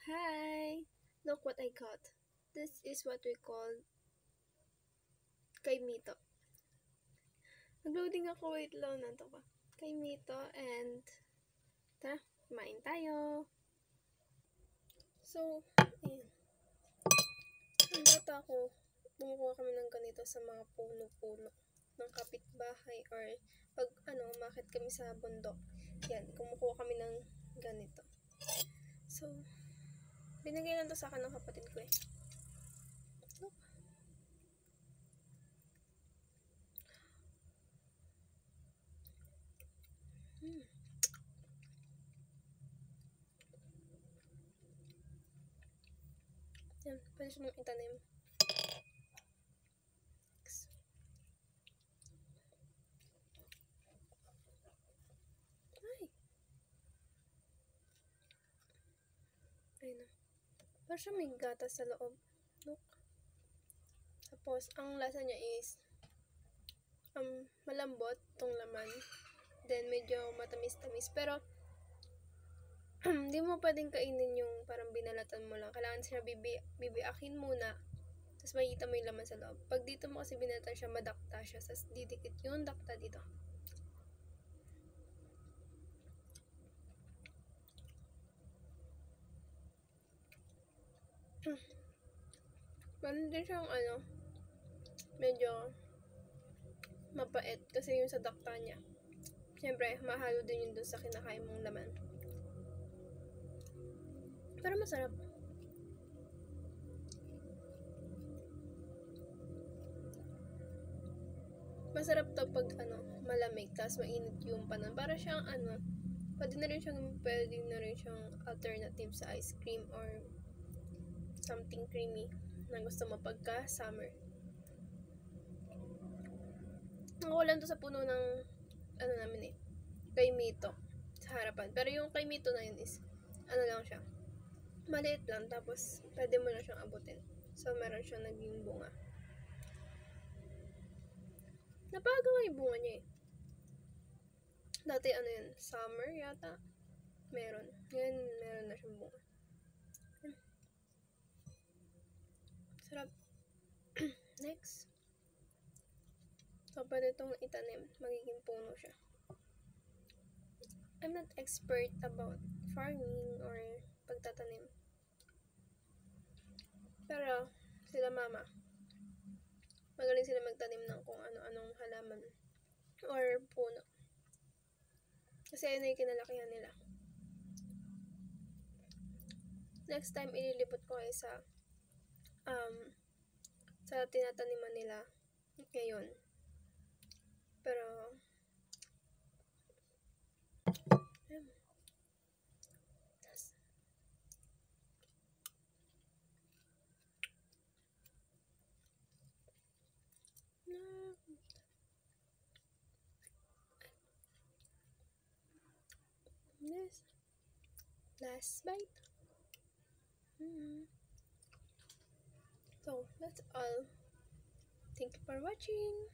Hi! Look what I got. This is what we call kaimito. Nag-loading ako. Wait lang, nanto ka. Kaimito and tara, kumain tayo. So, ayan. Ang bata ko, bumukuha kami ng ganito sa mga puno-puno ng kapitbahay or pag umakit kami sa bundok. Yan, kumukuha kami ng ganito. So, binigay lang to sa akin ng kapatid ko eh. Look. Yan, pwede siya mong itanim. Ay! Ayun na. Parang siya may gatas sa loob. Look. Tapos, ang lasa niya is malambot tong laman. Then, medyo matamis-tamis. Pero, hindi mo pwedeng kainin yung parang binalatan mo lang. Kailangan siya bibiakin muna. Tapos, makikita mo yung laman sa loob. Pag dito mo kasi binalatan siya, madakta siya. Tapos, didikit yung dakta dito. Meron din siyang medyo mapait kasi yung sa dakta niya. Siyempre, mahalo din yun dun sa kinakain mong laman. Pero masarap. Masarap to pag malamig, tapos mainit yung panon. Para siyang pwede na rin siyang alternative sa ice cream or something creamy na gusto mo pagka summer. Nakuha to sa puno ng namin kaimito sa harapan. Pero yung kaimito na yun is lang siya, maliit lang, tapos pwede mo na siyang abutin. So meron siyang naging bunga. Napaga nga yung bunga niya eh. Dati yun, summer yata meron. Ngayon meron na siyang bunga. Sarap. Next. So, pwede itong itanim. Magiging puno siya. I'm not expert about farming or pagtatanim. Pero, sila mama, magaling sila magtanim ng kung ano-anong halaman or puno. Kasi yun ay kinalakihan nila. Next time, ililipot ko kayo sa tinataniman nila ngayon. Pero, this last bite. So, that's all. Thank you for watching.